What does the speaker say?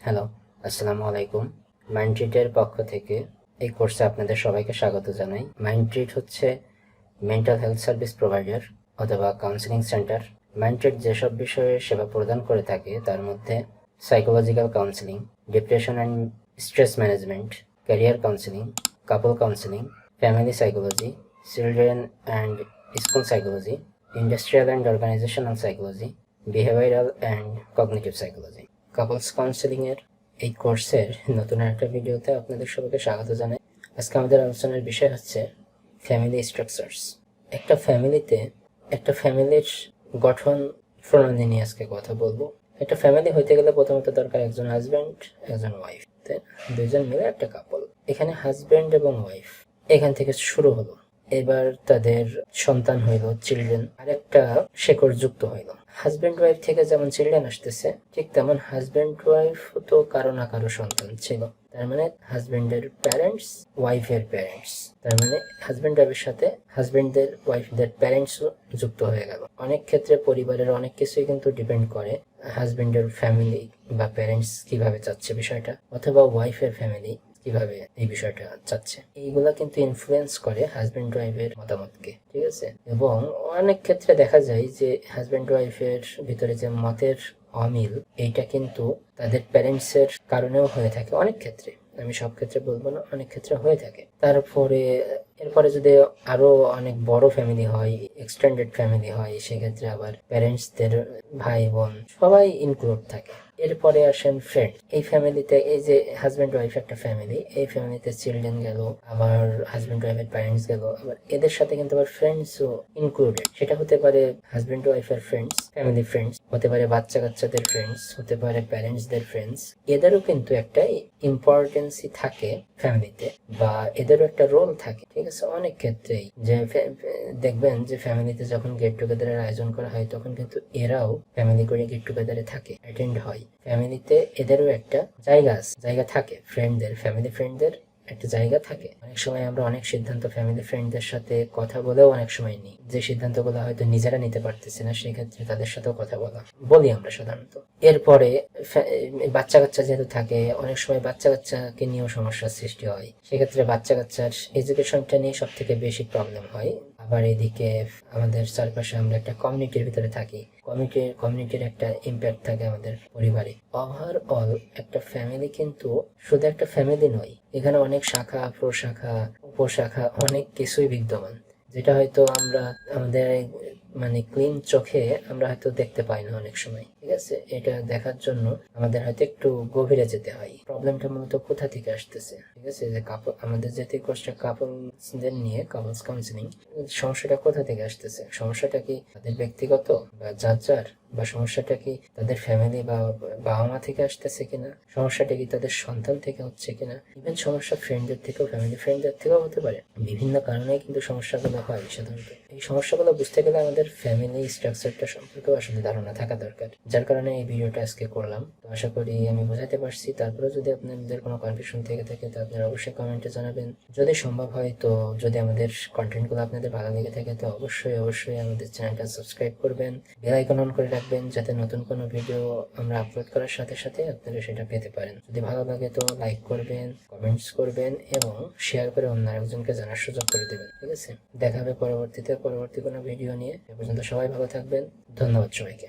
Hello, আসসালামু আলাইকুম। মাইন্ডট্রিটের পক্ষ থেকে এই কোর্সে আপনাদের সবাইকে স্বাগত জানাই। মাইন্ডট্রিট হচ্ছে মেন্টাল হেলথ সার্ভিস প্রোভাইডার অথবা কাউন্সিলিং সেন্টার। মাইন্ডট্রিট যেসব বিষয়ে সেবা প্রদান করে থাকে তার মধ্যে psychological counselling, depression and stress management, career counselling, couple counselling, family psychology, children and school psychology, industrial and organisational psychology, behavioural and cognitive psychology. Couples counselling এর এই কোর্সের নতুন একটা ভিডিওতে আপনাদের সবাইকে স্বাগত জানাই। আজকে আমাদের আলোচনার বিষয় হচ্ছে ফ্যামিলি স্ট্রাকচারস। একটা ফ্যামিলির গঠন প্রণালী নিয়ে আজকে কথা বলবো। একটা ফ্যামিলি হইতে গেলে প্রথমত দরকার একজন হাজব্যান্ড, একজন ওয়াইফ, তাই দুইজন মিলে একটা কাপল। এখানে হাজব্যান্ড এবং ওয়াইফ এখান থেকে শুরু হলো, এবার তাদের সন্তান হইল, চিলড্রেন, আরেকটা শেকড় যুক্ত হইল। হাজব্যান্ড ওয়াইফ থেকে যেমন চিলড্রেন আসতেছে, ঠিক তেমন হাজব্যান্ড ওয়াইফ তো কারো না কারো সন্তান ছিল। তার মানে হাজব্যান্ডের প্যারেন্টস, ওয়াইফের প্যারেন্টস, তার মানে হাজব্যান্ড ওয়াইফের সাথে হাজব্যান্ডদের ওয়াইফদের প্যারেন্টসও যুক্ত হয়ে গেল। অনেক ক্ষেত্রে পরিবারের অনেক কিছুই কিন্তু ডিপেন্ড করে হাজব্যান্ডের ফ্যামিলি বা প্যারেন্টস কিভাবে চাচ্ছে বিষয়টা, অথবা ওয়াইফের ফ্যামিলি কিভাবে এই বিষয়টা চাচ্ছে। এইগুলা কিন্তু ইনফ্লুয়েন্স করে হাজব্যান্ড ওয়াইফের মতামতকে, ঠিক আছে। এবং অনেক ক্ষেত্রে দেখা যায় যে হাজব্যান্ড ওয়াইফের ভিতরে যে মতের অমিল, এইটা কিন্তু তাদের প্যারেন্টসের কারণেও হয়ে থাকে অনেক ক্ষেত্রে। আমি সব ক্ষেত্রে বলবো না, অনেক ক্ষেত্রে হয়ে থাকে। এরপরে যদি আরো অনেক বড় ফ্যামিলি হয়, এক্সটেন্ডেড ফ্যামিলি হয়, সেক্ষেত্রে আবার প্যারেন্টসদের ভাই বোন সবাই ইনক্লুড থাকে। এরপরে আসেন ফ্রেন্ড। এই ফ্যামিলিতে, এই যে হাজব্যান্ড ওয়াইফ একটা ফ্যামিলি, এই ফ্যামিলিতে চিলড্রেন গেল, আবার হাজব্যান্ড ওয়াইফের প্যারেন্টস গেল, আবার এদের সাথে কিন্তু আবার ফ্রেন্ডসও ইনক্লুডেড। সেটা হতে পারে হাজব্যান্ড ওয়াইফের ফ্রেন্ডস, ফ্যামিলি ফ্রেন্ডস, হতে পারে বাচ্চা কাচ্চাদের ফ্রেন্ডস, হতে পারে প্যারেন্টসদের ফ্রেন্ডস। এদেরও কিন্তু একটা ইম্পর্টেন্সই থাকে ফ্যামিলিতে, বা এদেরও একটা রোল থাকে, ঠিক আছে। অনেক ক্ষেত্রেই যে দেখবেন যে ফ্যামিলিতে যখন গেট টুগেদারের আয়োজন করা হয়, তখন কিন্তু এরাও ফ্যামিলি করে গেট টুগেদারে থাকে, অ্যাটেন্ড হয়। ফ্যামিলিতে এদেরও একটা জায়গা থাকে, ফ্যামিলি ফ্রেন্ডদের একটা জায়গা থাকে। অনেক সময় আমরা অনেক সিদ্ধান্ত ফ্যামিলি ফ্রেন্ডদের সাথে কথা বলেও অনেক সময় নিই, যে সিদ্ধান্তগুলো হয়তো নিজেরা নিতে পারতেছি না, সেক্ষেত্রে তাদের সাথেও কথা বলি আমরা সাধারণত। এরপরে বাচ্চা কাচ্চা যেহেতু থাকে, অনেক সময় বাচ্চা কাচ্চাকে নিয়েও সমস্যার সৃষ্টি হয়। সেক্ষেত্রে বাচ্চা কাচ্চার এডুকেশনটা নিয়ে সব থেকে বেশি প্রবলেম হয়। আবার এদিকে আমাদের চারপাশে আমরা একটা কমিউনিটির ভিতরে থাকি, কমিউনিটির একটা ইম্প্যাক্ট থাকে আমাদের পরিবারে। ওভারঅল একটা ফ্যামিলি কিন্তু শুধু একটা ফ্যামিলি নয়, এখানে অনেক শাখা প্রশাখা উপশাখা অনেক কিছুই বিদ্যমান, যেটা হয়তো আমরা আমাদের মানে ক্লিন চোখে আমরা হয়তো দেখতে পাই না অনেক সময়, ঠিক আছে। এটা দেখার জন্য আমাদের হয়তো একটু গভীরে যেতে হয়। প্রবলেমটা মূলত কোথা থেকে আসতেছে, ঠিক আছে। যে আমাদের যে কোর্সটা কাপলসদের নিয়ে, কাপলস কাউন্সিলিং, সমস্যাটা কোথা থেকে আসতেছে? সমস্যাটা কি তাদের ব্যক্তিগত বা যার, বা সমস্যাটা কি তাদের ফ্যামিলি বা বাবা মা থেকে আসতেছে কিনা? সমস্যাটা কি তাদের সন্তান থেকে হচ্ছে কিনা? ইভেন সমস্যা ফ্রেন্ডদের থেকেও, ফ্যামিলি ফ্রেন্ডদের থেকেও হতে পারে। বিভিন্ন কারণে কিন্তু সমস্যাগুলো হয় সাধারণত। এই সমস্যাগুলো বুঝতে গেলে আমাদের ফ্যামিলি স্ট্রাকচারটা সম্পর্কেও আসলে ধারণা থাকা দরকার, যার কারণে এই ভিডিওটা আজকে করলাম। তো আশা করি আমি বোঝাতে পারছি। তারপরে যদি আপনাদের কোনো কনফিউশন থেকে থাকে, তো আপনারা অবশ্যই কমেন্টে জানাবেন। যদি সম্ভব হয়, তো যদি আমাদের কন্টেন্টগুলো আপনাদের ভালো লেগে থাকে, তো অবশ্যই আমাদের চ্যানেলটা সাবস্ক্রাইব করবেন, বেল আইকন অন করে রাখবেন, যাতে নতুন কোনো ভিডিও আমরা আপলোড করার সাথে সাথে আপনারা সেটা পেতে পারেন। যদি ভালো লাগে তো লাইক করবেন, কমেন্টস করবেন এবং শেয়ার করে অন্য আরেকজনকে জানার সুযোগ করে দেবেন, ঠিক আছে। দেখা হবে পরবর্তী কোনো ভিডিও নিয়ে। এ পর্যন্ত সবাই ভালো থাকবেন। ধন্যবাদ সবাইকে।